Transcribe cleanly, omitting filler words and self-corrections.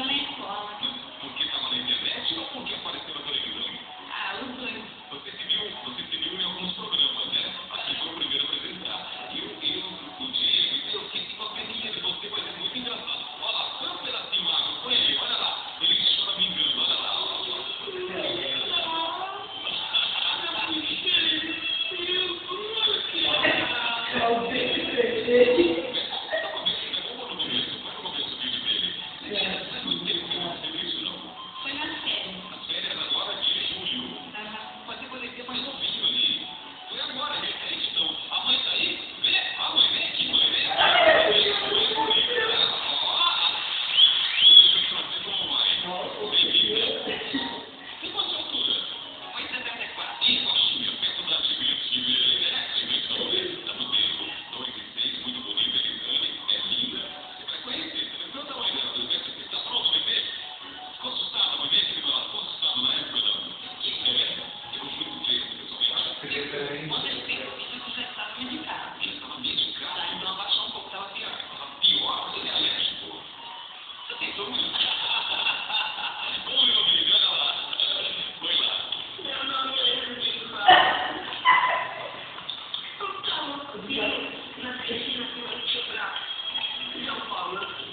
na escola. Porque estava na internet ou porque apareceu na televisão? Ah, os dois. Você se viu em alguns programas, né? Aqui foi o primeiro a apresentar. E o Diego, eu esqueci uma peninha de você, mas é muito engraçado. Olha lá, foi um pedacinho magro, foi ele, olha lá. Ele chora me engano, olha lá. Foi na série. As férias agora de julho. Mas você poderia ser mais novinho ali. Foi agora, recente, então. A mãe tá aí? Vê, a mãe vem aqui, mãe, vem aqui. Deixa eu trazer como vai. Bem-vinda. Tem quantas altura? 1,74. Ih, baixinha, perto da Tigrete de ver ali, né? Tigrete não, né? Tá no tempo. 2,6, muito bonita, Elisane, é linda. Você vai conhecer, você vai ver o tamanho dela. Você tá pronto, bebê? Ficou assustado, mãe? Vem aqui do meu lado. Ficou assustado na época, não? Eu fui do quê? Quando ele fez o vídeo, já estava medicado. Já estava medicado. Então abaixou um pouco, estava pior. Estava pior, você é alérgico. Você tem dúvida? Vamos ver o vídeo, olha lá. Foi lá. Meu nome é Angelica. Eu estava comigo, nasci aqui na cidade de São Paulo.